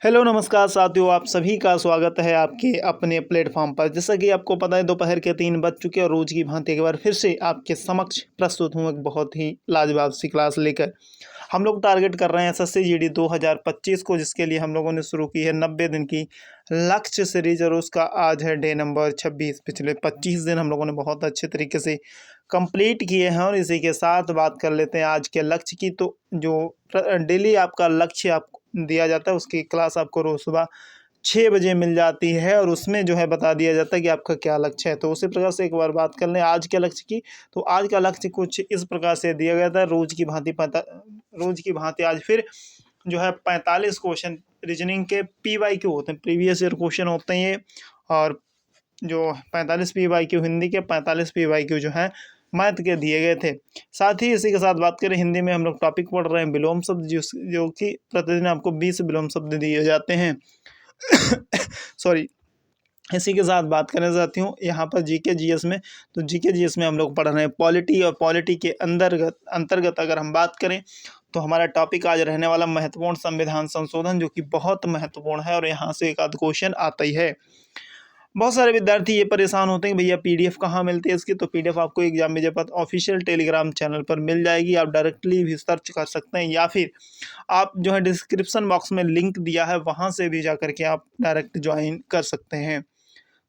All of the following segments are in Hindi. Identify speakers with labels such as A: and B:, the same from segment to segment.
A: हेलो नमस्कार साथियों, आप सभी का स्वागत है आपके अपने प्लेटफॉर्म पर। जैसा कि आपको पता है दोपहर के 3 बज चुके हैं और रोज़ की भांति एक बार फिर से आपके समक्ष प्रस्तुत हूँ एक बहुत ही लाजवाब सी क्लास लेकर। हम लोग टारगेट कर रहे हैं एसएससी जीडी 2025 को, जिसके लिए हम लोगों ने शुरू की है 90 दिन की लक्ष्य सीरीज और उसका आज है डे नंबर 26। पिछले 25 दिन हम लोगों ने बहुत अच्छे तरीके से कंप्लीट किए हैं और इसी के साथ बात कर लेते हैं आज के लक्ष्य की। तो जो डेली आपका लक्ष्य आपको दिया जाता है उसकी क्लास आपको रोज़ सुबह 6 बजे मिल जाती है और उसमें जो है बता दिया जाता है कि आपका क्या लक्ष्य है। तो उसी प्रकार से एक बार बात कर लें आज के लक्ष्य की। तो आज का लक्ष्य कुछ इस प्रकार से दिया गया था। रोज़ की भांति आज फिर जो है 45 क्वेश्चन रीजनिंग के PYQ होते हैं, प्रीवियस ईयर क्वेश्चन होते हैं ये। और जो 45 PYQ हिंदी के, 45 PYQ जो हैं मैथ के दिए गए थे। साथ ही इसी के साथ बात करें हिंदी में, हम लोग टॉपिक पढ़ रहे हैं विलोम शब्द, जो कि प्रतिदिन आपको 20 विलोम शब्द दिए जाते हैं। सॉरी। इसी के साथ बात करना चाहती हूँ यहाँ पर जीके जीएस में। तो जीके जीएस में हम लोग पढ़ रहे हैं पॉलिटी, और पॉलिटी के अंतर्गत अगर हम बात करें तो हमारा टॉपिक आज रहने वाला महत्वपूर्ण संविधान संशोधन, जो कि बहुत महत्वपूर्ण है और यहाँ से एक आध क्वेश्चन आता ही है। बहुत सारे विद्यार्थी ये परेशान होते हैं कि भैया PDF कहाँ मिलती है इसकी। तो PDF आपको एग्जाम में जब ऑफिशियल टेलीग्राम चैनल पर मिल जाएगी। आप डायरेक्टली भी सर्च कर सकते हैं या फिर आप जो है डिस्क्रिप्शन बॉक्स में लिंक दिया है वहाँ से भी जा करके आप डायरेक्ट ज्वाइन कर सकते हैं।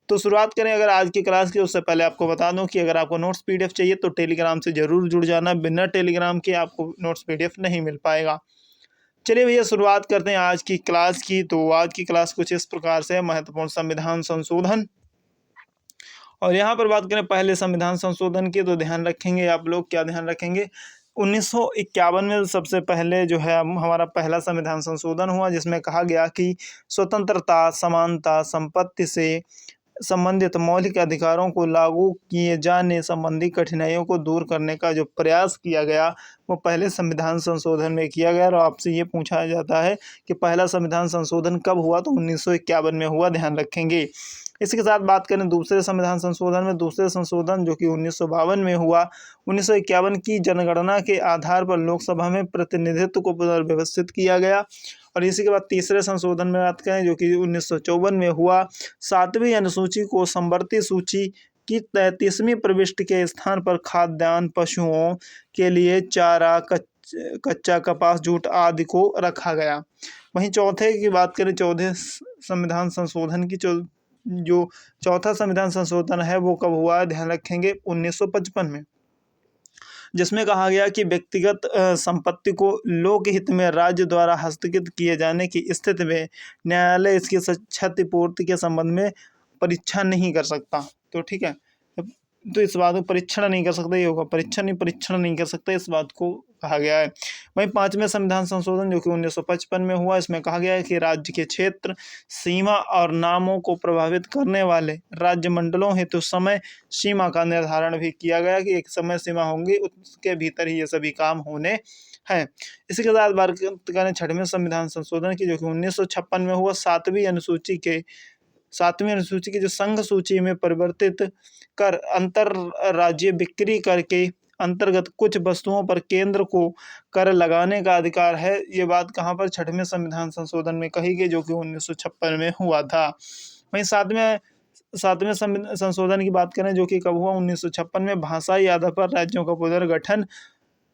A: तो शुरुआत करें अगर आज की क्लास की, उससे पहले आपको बता दूं कि अगर आपको नोट्स PDF चाहिए तो टेलीग्राम से ज़रूर जुड़ जाना। बिना टेलीग्राम के आपको नोट्स PDF नहीं मिल पाएगा। चलिए भैया शुरुआत करते हैं आज की क्लास की। तो आज की क्लास कुछ इस प्रकार से है, महत्वपूर्ण संविधान संशोधन। और यहाँ पर बात करें पहले संविधान संशोधन की, तो ध्यान रखेंगे आप लोग, क्या ध्यान रखेंगे, 1951 में सबसे पहले जो है हमारा पहला संविधान संशोधन हुआ, जिसमें कहा गया कि स्वतंत्रता, समानता, संपत्ति से संबंधित मौलिक अधिकारों को लागू किए जाने संबंधी कठिनाइयों को दूर करने का जो प्रयास किया गया वो पहले संविधान संशोधन में किया गया। और आपसे ये पूछा जाता है कि पहला संविधान संशोधन कब हुआ, तो 1951 में हुआ, ध्यान रखेंगे। इसी के साथ बात करें दूसरे संविधान संशोधन में, दूसरे संशोधन जो कि 1952 में हुआ। 1951 की जनगणना के आधार पर लोकसभा में प्रतिनिधित्व को पुनर्व्यवस्थित किया गया। और इसी के बाद तीसरे संशोधन में बात करें जो कि 1954 में हुआ। 7वीं अनुसूची को समवर्ती सूची की 33वीं प्रविष्टि के स्थान पर खाद्यान्न, पशुओं के लिए चारा, कच्चा कपास, जूट आदि को रखा गया। वहीं चौथे की बात करें, चौथे संविधान संशोधन की, जो चौथा संविधान संशोधन है वो कब हुआ है, ध्यान रखेंगे 1955 में, जिसमें कहा गया कि व्यक्तिगत संपत्ति को लोकहित में राज्य द्वारा हस्तगत किए जाने की स्थिति में न्यायालय इसकी क्षतिपूर्ति के संबंध में परीक्षा नहीं कर सकता। तो ठीक है, तो इस बात को परीक्षण नहीं कर सकता, ये होगा परीक्षण नहीं कर सकता, इस बात को कहा गया है। वहीं पांचवें संविधान संशोधन जो कि 1955 में हुआ, इसमें कहा गया है कि राज्य के क्षेत्र, सीमा और नामों को प्रभावित करने वाले राज्य मंडलों हेतु समय सीमा का निर्धारण भी किया गया कि एक समय सीमा होंगी, उसके भीतर ही ये सभी काम होने हैं। इसी के साथ बात करें छठवें संविधान संशोधन की, जो कि 1956 में हुआ। सातवीं अनुसूची की जो संघ सूची में परिवर्तित कर अंतर राज्य बिक्री कर के अंतर्गत कुछ वस्तुओं पर केंद्र को कर लगाने का अधिकार है। ये बात कहाँ पर, छठवें संविधान संशोधन में कही गई, जो कि 1956 में हुआ था। वहीं सातवें संशोधन की बात करें जो कि कब हुआ, 1956 में भाषाई आधार पर राज्यों का पुनर्गठन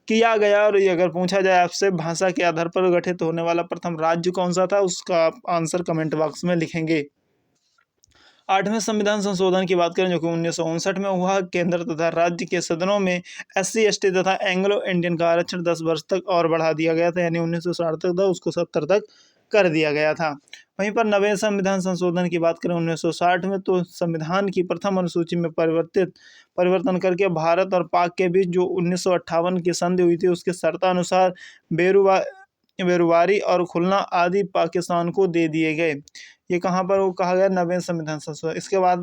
A: किया गया। और ये अगर पूछा जाए आपसे भाषा के आधार पर गठित होने वाला प्रथम राज्य कौन सा था, उसका आप आंसर कमेंट बॉक्स में लिखेंगे। आठवें संविधान संशोधन की बात करें जो कि 1959 में हुआ। केंद्र तथा राज्य के सदनों में SC ST तथा एंग्लो इंडियन का आरक्षण 10 वर्ष तक और बढ़ा दिया गया था, यानी 1960 तक था, उसको 70 तक कर दिया गया था। वहीं पर नवे संविधान संशोधन की बात करें 1960 में, तो संविधान की प्रथम अनुसूची में परिवर्तन करके भारत और पाक के बीच जो 1958 की संधि हुई थी उसके शर्तानुसार बेरुवारी और खुलना आदि पाकिस्तान को दे दिए गए। ये कहाँ पर वो कहा गया, नवे संविधान संशोधन। इसके बाद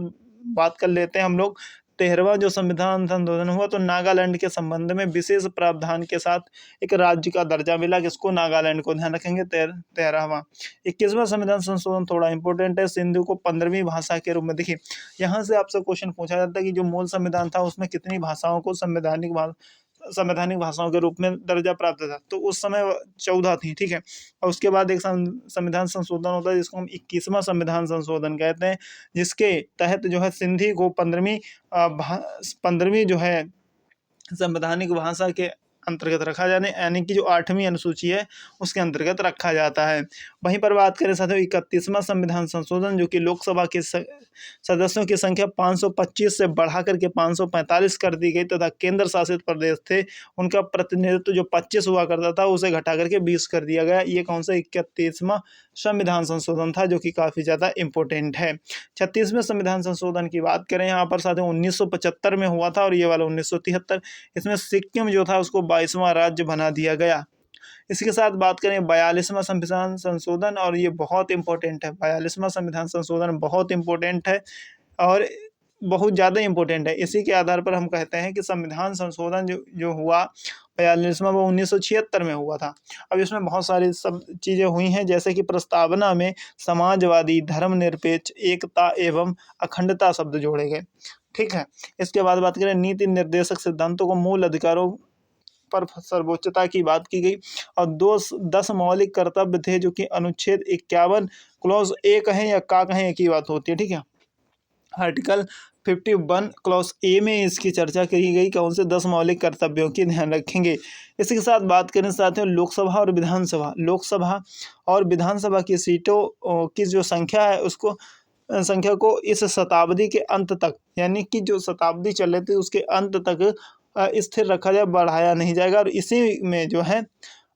A: बात कर लेते हैं हम लोग 13वां जो संविधान संशोधन हुआ, तो नागालैंड के संबंध में विशेष प्रावधान के साथ एक राज्य का दर्जा मिला, किसको, नागालैंड को, ध्यान रखेंगे 13वां। 21वां संविधान संशोधन थोड़ा इंपॉर्टेंट है, सिंधु को 15वीं भाषा के रूप में। देखिए यहाँ से आपसे क्वेश्चन पूछा जाता है कि जो मूल संविधान था उसमें कितनी भाषाओं को संवैधानिक संवैधानिक भाषाओं के रूप में दर्जा प्राप्त था। तो उस समय 14 थी, ठीक है। और उसके बाद एक संविधान संशोधन होता है जिसको हम 21वां संविधान संशोधन कहते हैं, जिसके तहत जो है सिंधी को 15वीं जो है संवैधानिक भाषा के अंतर्गत रखा जाने, यानी कि जो 8वीं अनुसूची है उसके अंतर्गत रखा जाता है। वहीं पर बात करें साथियों 31वां संविधान संशोधन, जो कि लोकसभा के सदस्यों की संख्या 525 से बढ़ा करके 545 कर दी गई तथा केंद्र शासित प्रदेश थे उनका प्रतिनिधित्व जो 25 हुआ करता था उसे घटा करके 20 कर दिया गया। ये कौन सा 31वां संविधान संशोधन था, जो कि काफ़ी ज़्यादा इम्पोर्टेंट है। 36वें संविधान संशोधन की बात करें यहाँ पर साथियों 1975 में हुआ था और ये वाला 1973। इसमें सिक्किम जो था उसको 22वां राज्य बना दिया गया। इसके साथ बात करें 42वां संविधान संशोधन, और ये बहुत इंपॉर्टेंट है। 42वां संविधान संशोधन बहुत इंपॉर्टेंट है और बहुत ज़्यादा इंपॉर्टेंट है। इसी के आधार पर हम कहते हैं कि संविधान संशोधन जो हुआ 42वां वो 1976 में हुआ था। अब इसमें बहुत सारी सब चीज़ें हुई हैं, जैसे कि प्रस्तावना में समाजवादी, धर्मनिरपेक्ष, एकता एवं अखंडता शब्द जोड़े गए, ठीक है। इसके बाद बात करें नीति निर्देशक सिद्धांतों को मूल अधिकारों पर सर्वोच्चता की बात की गई और 10 मौलिक कर्तव्य थे, जो कि अनुच्छेद 51 क्लॉज ए कहें या का कहें एक ही बात होती है, ठीक है। आर्टिकल 51 क्लॉज ए में इसकी चर्चा की गई, कौन से 10 मौलिक कर्तव्यों की ध्यान रखेंगे। इसी के साथ बात करें साथियों लोकसभा और विधानसभा की सीटों की जो संख्या है उसको संख्या को इस शताब्दी के अंत तक, यानी कि जो शताब्दी चल रही थी उसके अंत तक स्थिर रखा जाए, बढ़ाया नहीं जाएगा। और इसी में जो है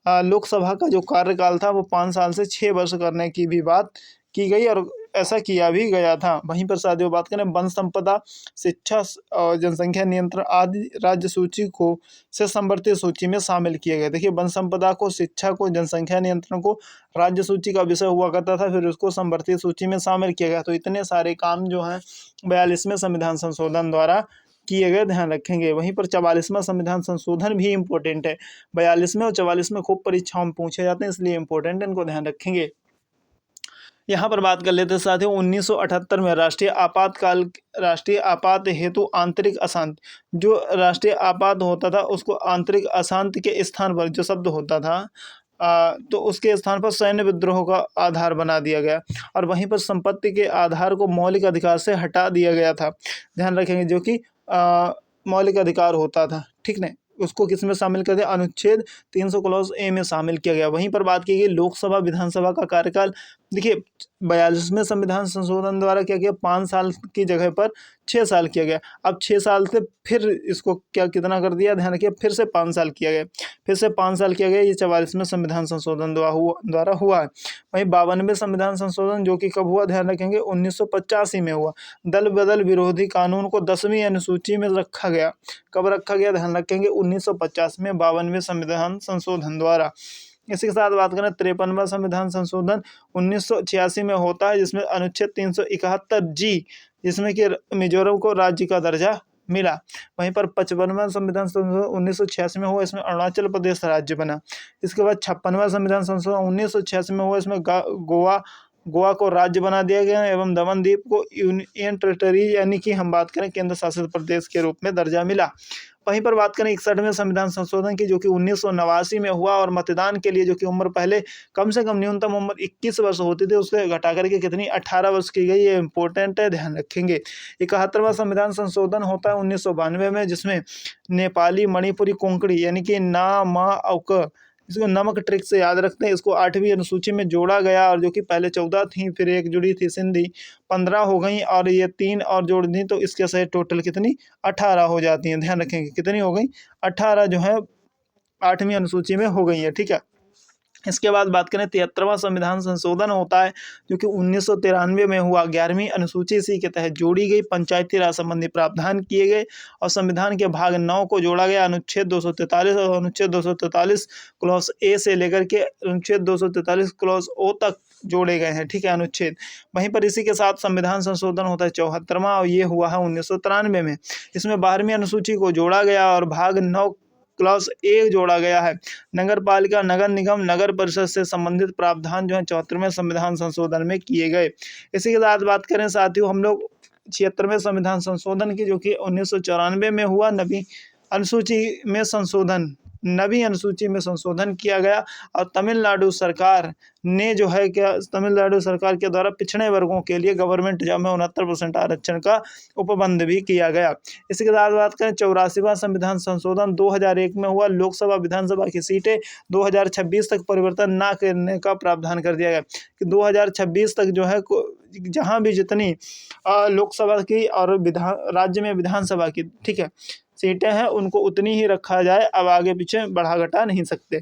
A: लोकसभा का जो कार्यकाल था वो 5 साल से 6 वर्ष करने की भी बात की गई और ऐसा किया भी गया था। वहीं पर साथियों बात करें वन संपदा, शिक्षा और जनसंख्या नियंत्रण आदि राज्य सूची को से संवर्धित सूची में शामिल किए गए। देखिए वन संपदा को, शिक्षा को, जनसंख्या नियंत्रण को राज्य सूची का विषय हुआ करता था, फिर उसको संवर्धित सूची में शामिल किया गया। तो इतने सारे काम जो हैं 42वें संविधान संशोधन द्वारा किए गए, ध्यान रखेंगे। वहीं पर 44वां संविधान संशोधन भी इम्पोर्टेंट है। 42वें और 44वें खूब परीक्षाओं में पूछे जाते हैं, इसलिए इम्पोर्टेंट है, इनको ध्यान रखेंगे। यहाँ पर बात कर लेते हैं साथियों 1978 में राष्ट्रीय आपात हेतु आंतरिक अशांति, जो राष्ट्रीय आपात होता था उसको आंतरिक अशांति के स्थान पर जो शब्द होता था तो उसके स्थान पर सैन्य विद्रोह का आधार बना दिया गया और वहीं पर संपत्ति के आधार को मौलिक अधिकार से हटा दिया गया था, ध्यान रखेंगे, जो कि मौलिक अधिकार होता था, ठीक नहीं, उसको किस में शामिल कर दिया, अनुच्छेद 300 क्लॉज ए में शामिल किया गया। वहीं पर बात की गई लोकसभा विधानसभा का कार्यकाल। देखिए 42वें संविधान संशोधन द्वारा क्या किया, 5 साल की जगह पर 6 साल किया गया। अब 6 साल से फिर इसको कितना कर दिया, ध्यान रखिए, फिर से 5 साल किया गया, ये 44वें संविधान संशोधन द्वारा हुआ है। वहीं 52वें संविधान संशोधन जो कि कब हुआ, ध्यान रखेंगे 1985 में हुआ। दल बदल विरोधी कानून को 10वीं अनुसूची में रखा गया। कब रखा गया, ध्यान रखेंगे 1950 में 52वें संविधान संशोधन द्वारा। इसी के साथ बात करें 53वां संविधान संशोधन 1986 में होता है, जिसमें अनुच्छेद 371 जी, जिसमें कि मिजोरम को राज्य का दर्जा मिला। वहीं पर 55वां संविधान संशोधन 1986 में हुआ, इसमें अरुणाचल प्रदेश राज्य बना। इसके बाद 56वां संविधान संशोधन 1986 में हुआ, इसमें गोवा को राज्य बना दिया गया एवं दमन द्वीप को यूनियन टेरिटरी यानी कि हम बात करें केंद्र शासित प्रदेश के रूप में दर्जा मिला। वहीं पर बात करें 61वें संविधान संशोधन की, जो कि 1989 में हुआ और मतदान के लिए जो कि उम्र पहले कम से कम न्यूनतम उम्र 21 वर्ष होती थी, उससे घटा करके कितनी 18 वर्ष की गई, ये इंपॉर्टेंट है, ध्यान रखेंगे। 71वां संविधान संशोधन होता है 1992 में, जिसमें नेपाली, मणिपुरी, कोंकणी यानी कि ना, मा और क, इसको नमक ट्रिक से याद रखते हैं, इसको 8वीं अनुसूची में जोड़ा गया और जो कि पहले 14 थी, फिर एक जुड़ी थी सिंधी, 15 हो गई और ये 3 और जोड़ दी तो इसके सहित टोटल कितनी 18 हो जाती हैं, ध्यान रखेंगे कितनी हो गई 18 जो है 8वीं अनुसूची में हो गई है, ठीक है। इसके बाद बात करें 73वां संविधान संशोधन होता है, जो कि 1993 में हुआ। 11वीं अनुसूची इसी के तहत जोड़ी गई, पंचायती राज संबंधी प्रावधान किए गए और संविधान के भाग 9 को जोड़ा गया। अनुच्छेद 243 और अनुच्छेद 243 क्लॉज ए से लेकर के अनुच्छेद 243 क्लॉज ओ तक जोड़े गए हैं, ठीक है, अनुच्छेद। वहीं पर इसी के साथ संविधान संशोधन होता है 74वां और ये हुआ है 1993 में। इसमें 12वीं अनुसूची को जोड़ा गया और भाग 9 क्लॉज ए जोड़ा गया है। नगर पालिका, नगर निगम, नगर परिषद से संबंधित प्रावधान जो है 74वें संविधान संशोधन में किए गए। इसी के साथ बात करें साथियों हम लोग 76वें संविधान संशोधन की, जो कि 1994 में हुआ। अनुसूची में संशोधन, नवी अनुसूची में संशोधन किया गया और तमिलनाडु सरकार ने जो है क्या तमिलनाडु सरकार के द्वारा पिछड़े वर्गों के लिए गवर्नमेंट जॉब में 69% आरक्षण का उपबंध भी किया गया। इसके साथ बात करें 84वां संविधान संशोधन 2001 में हुआ। लोकसभा विधानसभा की सीटें 2026 तक परिवर्तन ना करने का प्रावधान कर दिया गया कि 2026 तक जो है जहां भी जितनी लोकसभा की और राज्य में विधानसभा की, ठीक है, सीटें हैं उनको उतनी ही रखा जाए, अब आगे पीछे बढ़ा घटा नहीं सकते।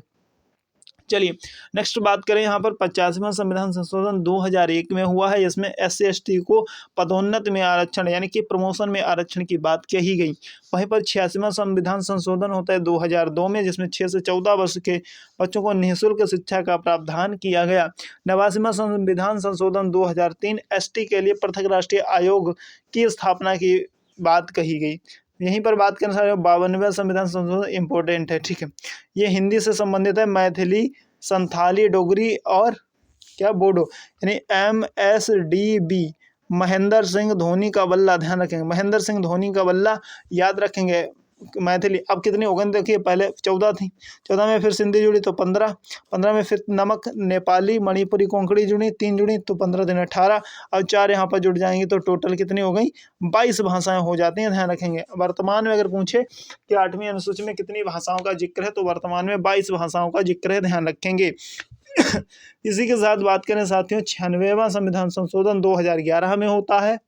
A: चलिए नेक्स्ट बात करें यहाँ पर 50वां संविधान संशोधन 2001 में हुआ है। इसमें SC/ST को पदोन्नति में आरक्षण यानी कि प्रमोशन में आरक्षण की बात कही गई। वहीं पर 86वां संविधान संशोधन होता है 2002 में, जिसमें 6 से 14 वर्ष के बच्चों को निःशुल्क शिक्षा का प्रावधान किया गया। 89वां संविधान संशोधन 2003 ST के लिए पृथक राष्ट्रीय आयोग की स्थापना की बात कही गई। यहीं पर बात करना चाहिए 52वां संविधान संशोधन इम्पोर्टेंट है, ठीक है, ये हिंदी से संबंधित है। मैथिली, संथाली, डोगरी और क्या बोडो यानी MSDB महेंद्र सिंह धोनी का बल्ला, ध्यान रखेंगे महेंद्र सिंह धोनी का बल्ला याद रखेंगे। मैथिली अब कितनी हो गई देखिए, पहले 14 थी, 14 में फिर सिंधी जुड़ी तो 15 में फिर नमक, नेपाली, मणिपुरी, कोंकणी जुड़ी, 3 जुड़ी तो 15 दिन 18 और 4 यहाँ पर जुड़ जाएंगी तो टोटल कितनी हो गई 22 भाषाएं हो जाती हैं। ध्यान रखेंगे वर्तमान में अगर पूछे कि 8वीं अनुसूची में कितनी भाषाओं का जिक्र है तो वर्तमान में 22 भाषाओं का जिक्र है, ध्यान रखेंगे। इसी के साथ बात करें साथियों 96वां संविधान संशोधन 2011 में होता है।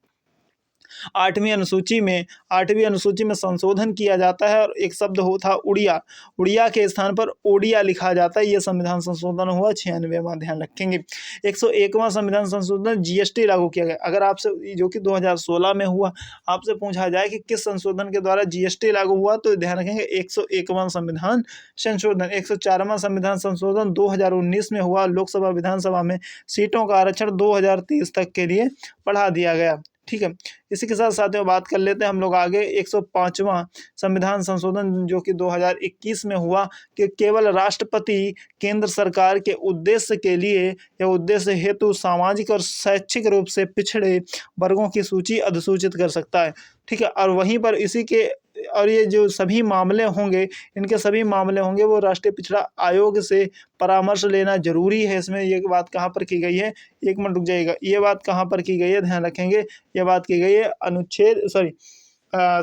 A: 8वीं अनुसूची में संशोधन किया जाता है और एक शब्द होता है उड़िया, उड़िया के स्थान पर ओडिया लिखा जाता है। यह संविधान संशोधन हुआ 96वां, ध्यान रखेंगे। 101वां संविधान संशोधन GST लागू किया गया। अगर आपसे जो कि 2016 में हुआ, आपसे पूछा जाए कि किस संशोधन के द्वारा GST लागू हुआ तो ध्यान रखेंगे 101वां संविधान संशोधन। 104वां संविधान संशोधन 2019 में हुआ। लोकसभा विधानसभा में सीटों का आरक्षण 2030 तक के लिए बढ़ा दिया गया, ठीक है। इसी के साथ साथियों बात कर लेते हैं हम लोग आगे 105वां संविधान संशोधन जो कि 2021 में हुआ कि केवल राष्ट्रपति केंद्र सरकार के उद्देश्य के लिए या उद्देश्य हेतु सामाजिक और शैक्षिक रूप से पिछड़े वर्गों की सूची अधिसूचित कर सकता है, ठीक है। और वहीं पर इसी के और ये जो सभी मामले होंगे, इनके सभी मामले होंगे वो राष्ट्रीय पिछड़ा आयोग से परामर्श लेना जरूरी है। इसमें ये बात कहाँ पर की गई है, एक मिनट रुक जाइएगा, ये बात कहाँ पर की गई है, ध्यान रखेंगे। ये बात की गई है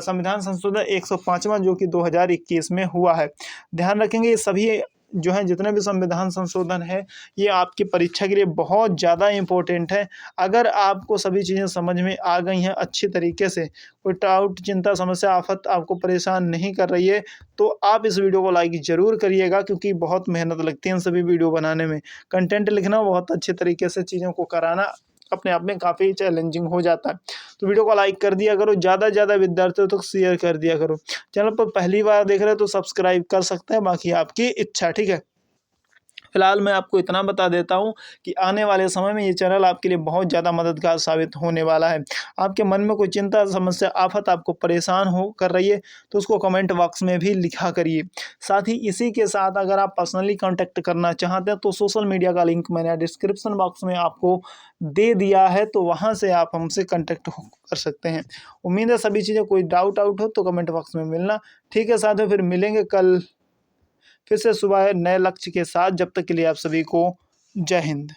A: संविधान संशोधन 105वां जो कि 2021 में हुआ है। ध्यान रखेंगे ये सभी जो है जितने भी संविधान संशोधन है ये आपकी परीक्षा के लिए बहुत ज़्यादा इम्पोर्टेंट है। अगर आपको सभी चीज़ें समझ में आ गई हैं अच्छी तरीके से, कोई डाउट, चिंता, समस्या, आफत आपको परेशान नहीं कर रही है तो आप इस वीडियो को लाइक ज़रूर करिएगा, क्योंकि बहुत मेहनत लगती है इन सभी वीडियो बनाने में। कंटेंट लिखना, बहुत अच्छे तरीके से चीज़ों को कराना अपने आप में काफ़ी चैलेंजिंग हो जाता है। तो वीडियो को लाइक कर दिया करो, ज़्यादा से ज़्यादा विद्यार्थियों तक शेयर कर दिया करो। चैनल पर पहली बार देख रहे हो तो सब्सक्राइब कर सकते हैं, बाकी आपकी इच्छा, ठीक है। फिलहाल मैं आपको इतना बता देता हूं कि आने वाले समय में ये चैनल आपके लिए बहुत ज़्यादा मददगार साबित होने वाला है। आपके मन में कोई चिंता, समस्या, आफत आपको परेशान हो कर रही है तो उसको कमेंट बॉक्स में भी लिखा करिए। साथ ही इसी के साथ अगर आप पर्सनली कांटेक्ट करना चाहते हैं तो सोशल मीडिया का लिंक मैंने डिस्क्रिप्शन बॉक्स में आपको दे दिया है, तो वहाँ से आप हमसे कांटेक्ट कर सकते हैं। उम्मीद है सभी चीज़ें, कोई डाउट हो तो कमेंट बॉक्स में मिलना, ठीक है। साथ में फिर मिलेंगे कल फिर से सुबह नए लक्ष्य के साथ। जब तक के लिए आप सभी को जय हिंद।